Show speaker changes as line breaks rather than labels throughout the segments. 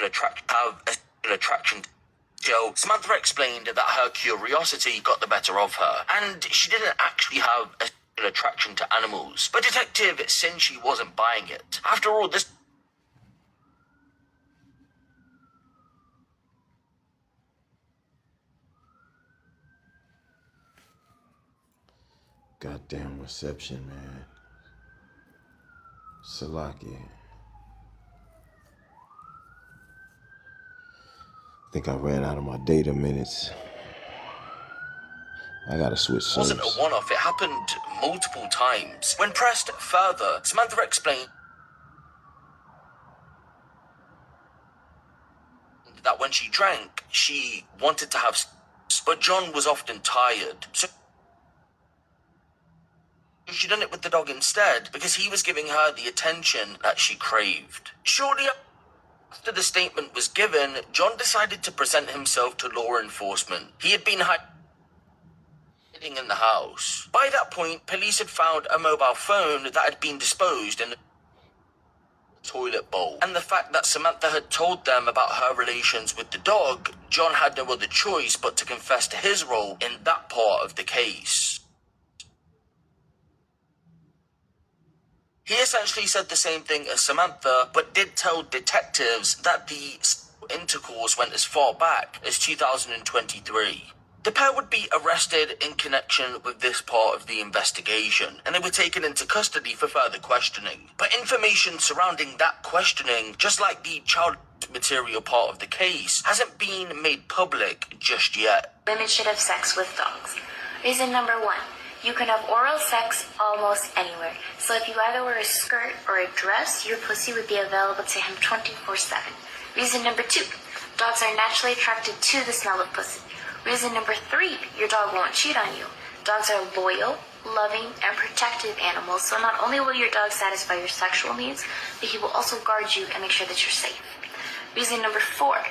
an attraction to Joe. Samantha explained that her curiosity got the better of her, and she didn't actually have an attraction to animals. But Detective said she wasn't buying it. After all, this
goddamn reception, man. Salaki. I think I ran out of my data minutes. I gotta switch servers.
It wasn't a one-off, it happened multiple times. When pressed further, Samantha explained that when she drank, she wanted to have sex, but John was often tired, so she done it with the dog instead because he was giving her the attention that she craved. Shortly after the statement was given, John decided to present himself to law enforcement. He had been hiding in the house. By that point, police had found a mobile phone that had been disposed in the toilet bowl. And the fact that Samantha had told them about her relations with the dog, John had no other choice but to confess to his role in that part of the case. He essentially said the same thing as Samantha, but did tell detectives that the intercourse went as far back as 2023. The pair would be arrested in connection with this part of the investigation, and they were taken into custody for further questioning. But information surrounding that questioning, just like the child material part of the case, hasn't been made public just yet.
Women should have sex with dogs. Reason number 1. You can have oral sex almost anywhere. So if you either wear a skirt or a dress, your pussy would be available to him 24/7. Reason number 2. Dogs are naturally attracted to the smell of pussy. Reason number 3. Your dog won't cheat on you. Dogs are loyal, loving, and protective animals, so not only will your dog satisfy your sexual needs, but he will also guard you and make sure that you're safe. Reason number 4.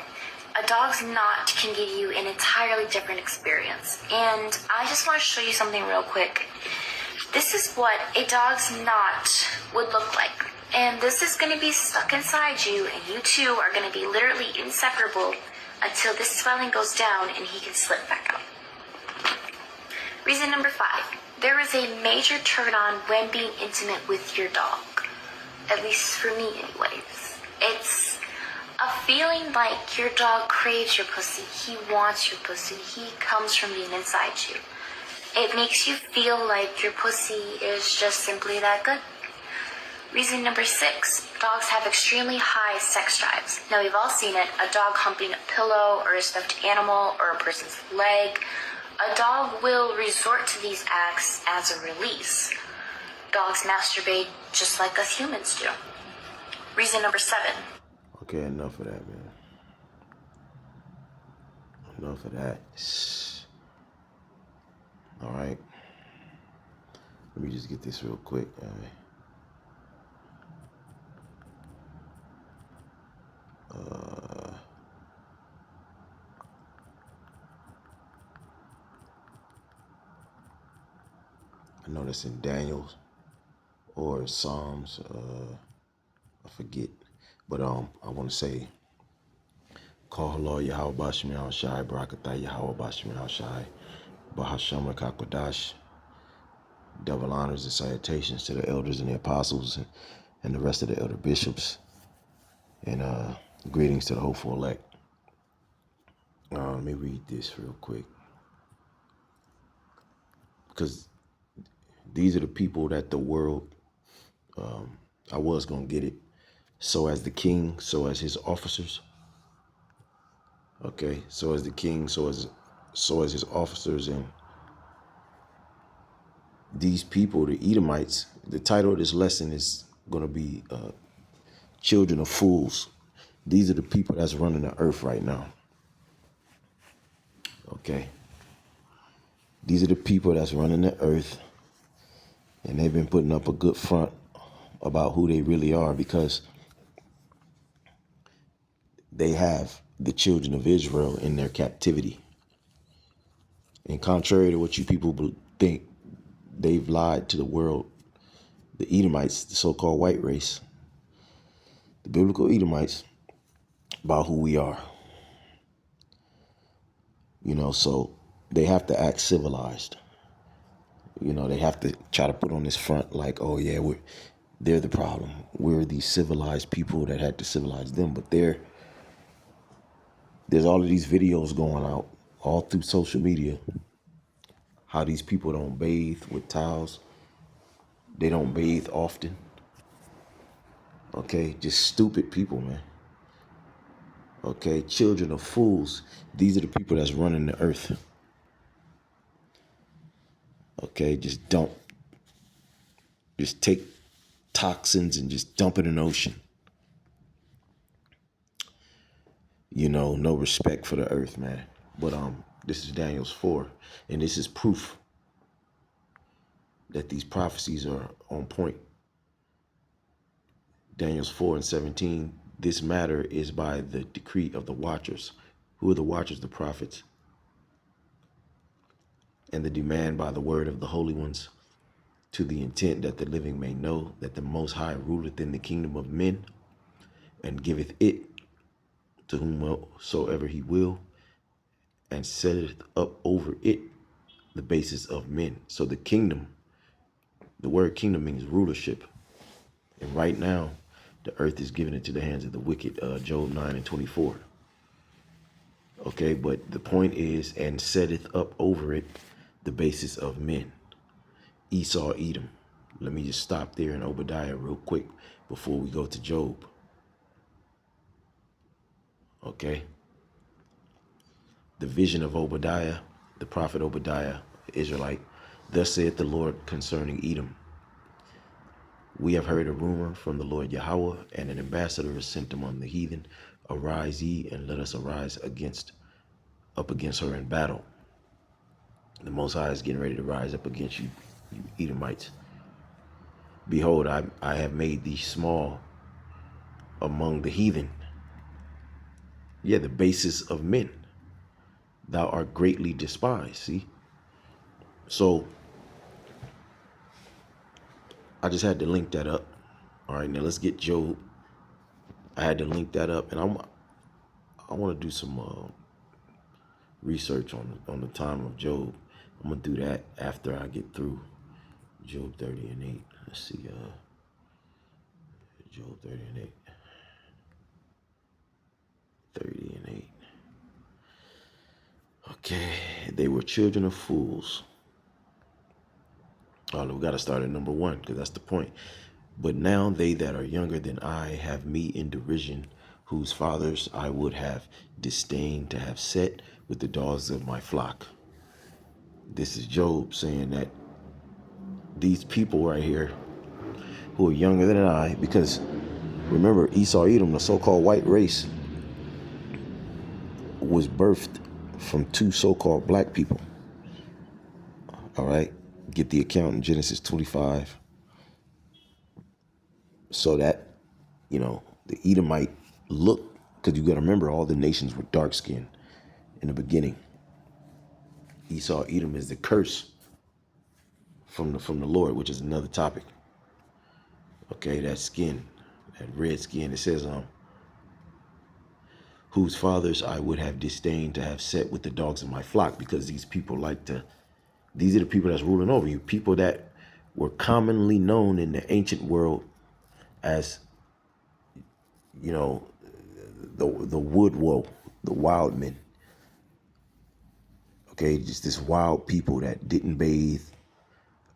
A dog's knot can give you an entirely different experience. And I just want to show you something real quick. This is what a dog's knot would look like. And this is going to be stuck inside you, and you two are going to be literally inseparable until this swelling goes down and he can slip back out. Reason number 5. There is a major turn on when being intimate with your dog. At least for me anyways. It's a feeling like your dog craves your pussy. He wants your pussy. He comes from being inside you. It makes you feel like your pussy is just simply that good. Reason number 6. Dogs have extremely high sex drives. Now we've all seen it. A dog humping a pillow or a stuffed animal or a person's leg. A dog will resort to these acts as a release. Dogs masturbate just like us humans do. Reason number 7.
Okay, enough of that, man. Enough of that. All right. Let me just get this real quick. All right. I know that's in Daniel or Psalms. I forget. But I want to say, Call Allah Yahweh Bashmi Al Shai, Barakatah Yahweh Bashmi Al Shai, Bahasham Kakwadash. Double honors and salutations to the elders and the apostles and the rest of the elder bishops. And greetings to the hopeful elect. Let me read this real quick. Because these are the people that the world, I was going to get it. So as the king, so as his officers. Okay, so as the king, so as his officers, and these people, the Edomites. The title of this lesson is going to be Children of Fools. These are the people that's running the earth right now. Okay. These are the people that's running the earth, and they've been putting up a good front about who they really are because they have the children of Israel in their captivity. And contrary to what you people think, they've lied to the world. The Edomites, the so-called white race, the biblical Edomites, about who we are. So they have to act civilized. They have to try to put on this front like, oh yeah, they're the problem. We're these civilized people that had to civilize them. But there's all of these videos going out all through social media, how these people don't bathe with towels. They don't bathe often. Okay, just stupid people, man. Okay, children of fools. These are the people that's running the earth. Okay, just take toxins and just dump it in the ocean. No respect for the earth, man. But this is Daniel's 4, and this is proof that these prophecies are on point. Daniel's 4:17. This matter is by the decree of the watchers. Who are the watchers? The prophets. And the demand by the word of the holy ones, to the intent that the living may know that the Most High ruleth in the kingdom of men, and giveth it to whomsoever he will, and setteth up over it the basis of men. So the kingdom, the word kingdom means rulership. And right now, the earth is given into the hands of the wicked, Job 9:24. Okay, but the point is, and setteth up over it the basis of men. Esau, Edom. Let me just stop there in Obadiah real quick before we go to Job. Okay. The vision of Obadiah, the prophet Obadiah, Israelite. Thus saith the Lord concerning Edom. We have heard a rumor from the Lord Yahweh, and an ambassador is sent among the heathen. Arise ye, and let us arise up against her in battle. The Most High is getting ready to rise up against you, you Edomites. Behold, I have made thee small among the heathen. Yeah, the basis of men. Thou art greatly despised. See? So I just had to link that up. All right, now let's get Job. I had to link that up, and I want to do some research on the time of Job. I'm gonna do that after I get through Job 30:8. Let's see, Job 30:8. 30:8. Okay, they were children of fools. Oh, we got to start at number 1 because that's the point. But now they that are younger than I have me in derision, whose fathers I would have disdained to have set with the dogs of my flock. This is Job saying that these people right here who are younger than I, because remember, Esau, Edom, the so-called white race, was birthed from 2 so-called black people. All right, get the account in Genesis 25. So that, the Edomite look, because you got to remember, all the nations were dark skinned in the beginning. Esau, Edom is the curse from the Lord, which is another topic. Okay, that skin, that red skin. It says, whose fathers I would have disdained to have set with the dogs of my flock, because these people these are the people that's ruling over you. People that were commonly known in the ancient world as, the wood woe, the wild men. Okay, just this wild people that didn't bathe,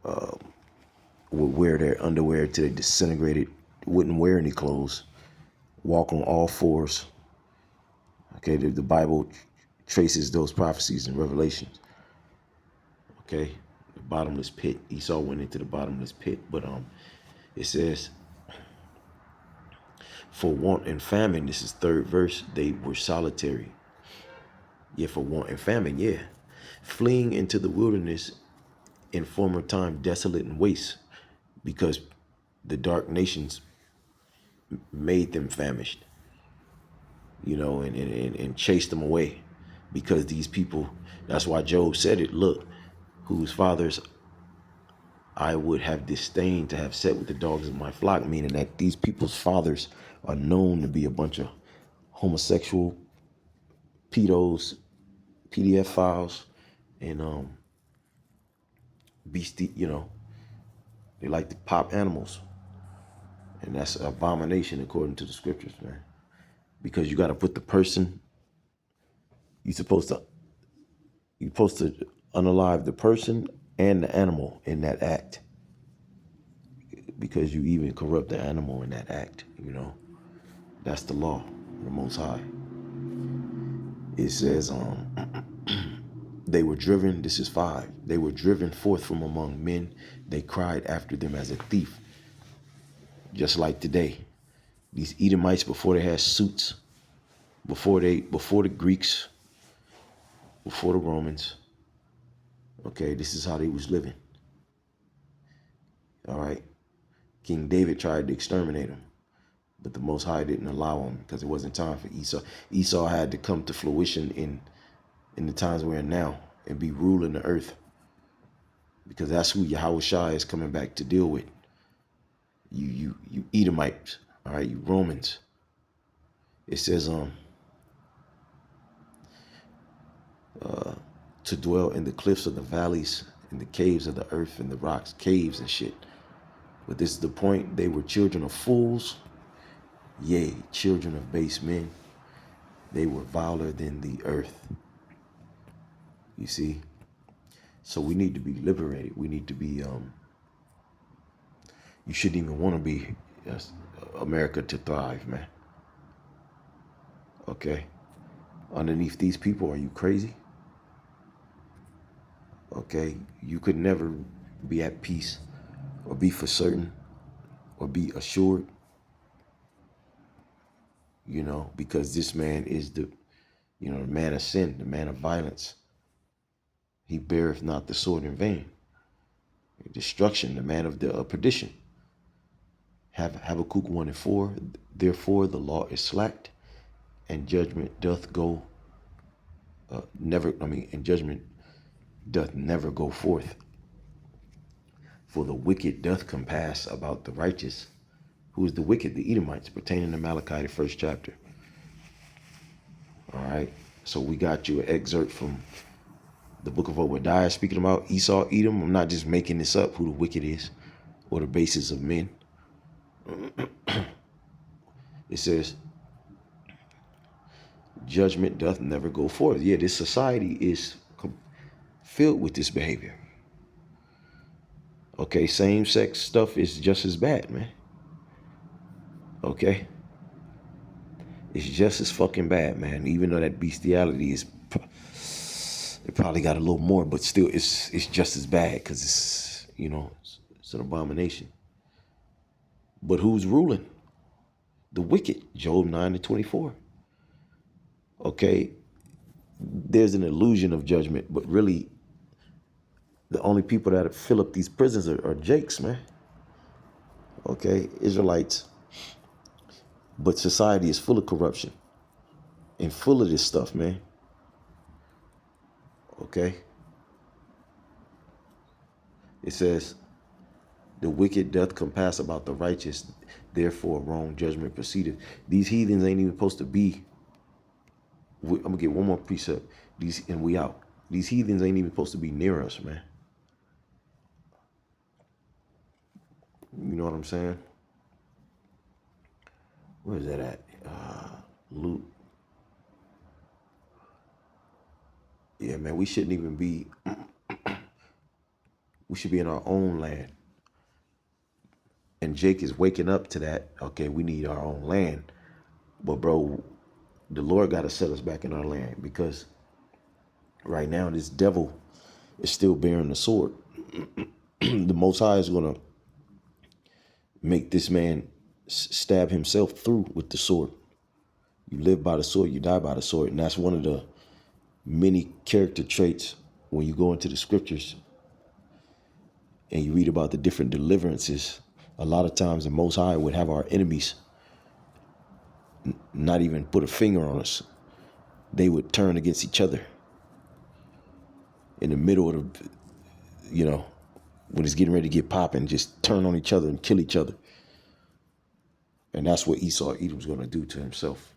would wear their underwear till they disintegrated, wouldn't wear any clothes, walk on all fours. Okay, the Bible traces those prophecies in Revelations. Okay, the bottomless pit. Esau went into the bottomless pit, but it says, for want and famine, this is 3rd verse, they were solitary. Yeah, for want and famine, yeah. Fleeing into the wilderness in former time, desolate and waste, because the dark nations made them famished, and chased them away. Because these people, that's why Job said it, look, whose fathers I would have disdained to have set with the dogs of my flock, meaning that these people's fathers are known to be a bunch of homosexual, pedos, PDF files, and beastie, they like to pop animals. And that's an abomination according to the scriptures, man. Because you got to put the person, you're supposed to unalive the person and the animal in that act. Because you even corrupt the animal in that act, That's the law, the Most High. It says, they were driven, this is 5, they were driven forth from among men. They cried after them as a thief. Just like today, these Edomites, before they had suits, before the Greeks, before the Romans, okay, this is how they was living. All right. King David tried to exterminate them, but the Most High didn't allow him because it wasn't time for Esau. Esau had to come to fruition in the times we're in now and be ruling the earth, because that's who Yahweh Shai is coming back to deal with. You Edomites, all right, you Romans. It says to dwell in the cliffs of the valleys, in the caves of the earth, and the rocks, caves and shit. But this is the point. They were children of fools, yea, children of base men. They were viler than the earth. You see? So we need to be liberated. We need to be, you shouldn't even want to be America to thrive, man. Okay? Underneath these people, are you crazy? Okay? You could never be at peace or be for certain or be assured, because this man is the man of sin, the man of violence. He beareth not the sword in vain. Destruction, the man of the perdition. Habakkuk 1:4. Therefore the law is slacked, and judgment doth go and judgment doth never go forth. For the wicked doth compass about the righteous. Who is the wicked? The Edomites, pertaining to Malachi, the 1st chapter. All right. So we got you an excerpt from the book of Obadiah speaking about Esau, Edom. I'm not just making this up, who the wicked is or the basis of men. It says, judgment doth never go forth. Yeah, this society is filled with this behavior. Okay, same-sex stuff is just as bad, man. Okay? It's just as fucking bad, man. Even though that bestiality is, it probably got a little more, but still it's just as bad because it's an abomination. But who's ruling? The wicked. Job 9:24. Okay? There's an illusion of judgment, but really the only people that fill up these prisons are Jakes, man. Okay? Israelites. But society is full of corruption and full of this stuff, man. Okay? It says, the wicked doth compass about the righteous, therefore wrong judgment proceedeth. These heathens ain't even supposed to be. I'm going to get one more precept. And we out. These heathens ain't even supposed to be near us, man. You know what I'm saying? Where is that at? Luke. Yeah, man, we shouldn't even be. We should be in our own land. And Jake is waking up to that. Okay, we need our own land. But, bro, the Lord got to set us back in our land, because right now this devil is still bearing the sword. The Most High is going to make this man stab himself through with the sword. You live by the sword, you die by the sword. And that's one of the many character traits when you go into the scriptures and you read about the different deliverances. A lot of times the Most High would have our enemies not even put a finger on us. They would turn against each other in the middle of the, when it's getting ready to get popping, just turn on each other and kill each other. And that's what Esau, Edom's going to do to himself.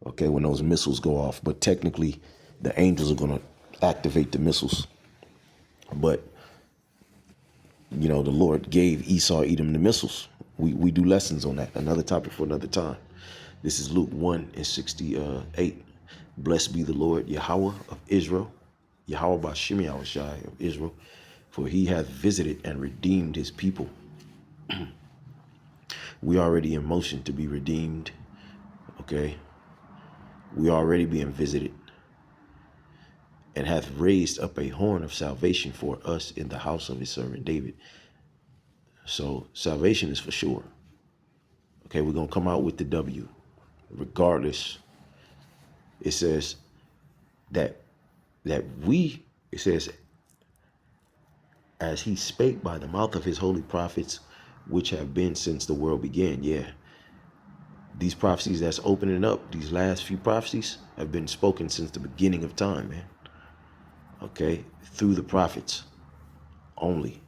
Okay, when those missiles go off. But technically, the angels are going to activate the missiles. But, you know, the Lord gave Esau, Edom the missiles. We do lessons on that. Another topic for another time. This is Luke 1:68. Blessed be the Lord Yahweh of Israel, Yahweh Bashim Yahushai of Israel, for he hath visited and redeemed his people. We already in motion to be redeemed. Okay. We already being visited, and hath raised up a horn of salvation for us in the house of his servant David. So salvation is for sure. Okay, we're going to come out with the W. Regardless, it says that it says, as he spake by the mouth of his holy prophets, which have been since the world began. Yeah, these prophecies that's opening up, these last few prophecies have been spoken since the beginning of time, man. Okay, through the prophets only.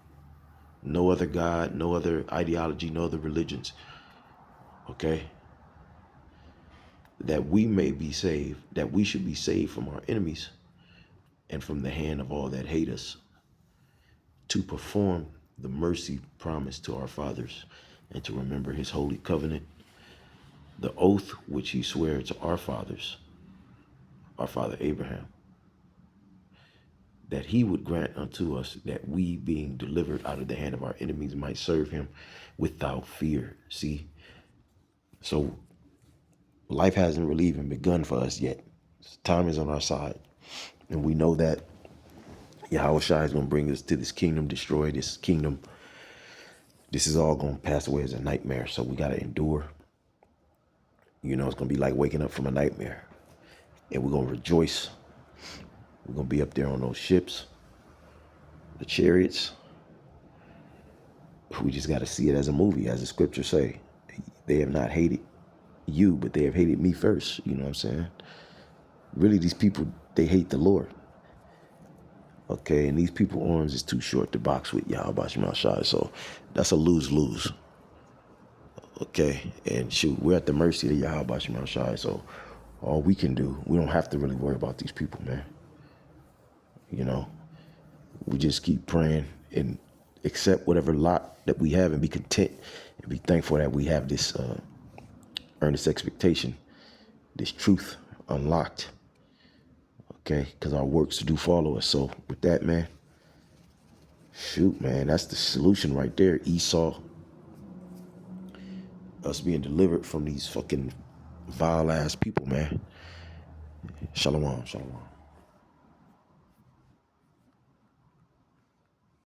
No other God, no other ideology, no other religions. Okay, that we may be saved, that we should be saved from our enemies and from the hand of all that hate us, to perform the mercy promised to our fathers, and to remember his holy covenant, the oath which he sware to our fathers, our father Abraham, that he would grant unto us that we, being delivered out of the hand of our enemies, might serve him without fear. See, so life hasn't really even begun for us yet. Time is on our side, and we know that Yahweh Shai is going to bring us to this kingdom, destroy this kingdom. This is all going to pass away as a nightmare, so we got to endure. You know, it's going to be like waking up from a nightmare, and we're going to rejoice. We're going to be up there on those ships, the chariots. We just got to see it as a movie, as the scriptures say. They have not hated you, but they have hated me first. You know what I'm saying? Really, these people, they hate the Lord. Okay, and these people arms is too short to box with Yahweh Shai. So that's a lose-lose. Okay, and shoot, we're at the mercy of Yahweh Shai. So all we can do, we don't have to really worry about these people, man. You know, we just keep praying and accept whatever lot that we have and be content and be thankful that we have this earnest expectation, this truth unlocked. Okay, because our works do follow us. So with that, man, shoot, man, that's the solution right there. Esau, us being delivered from these fucking vile ass people, man. Shalom, shalom.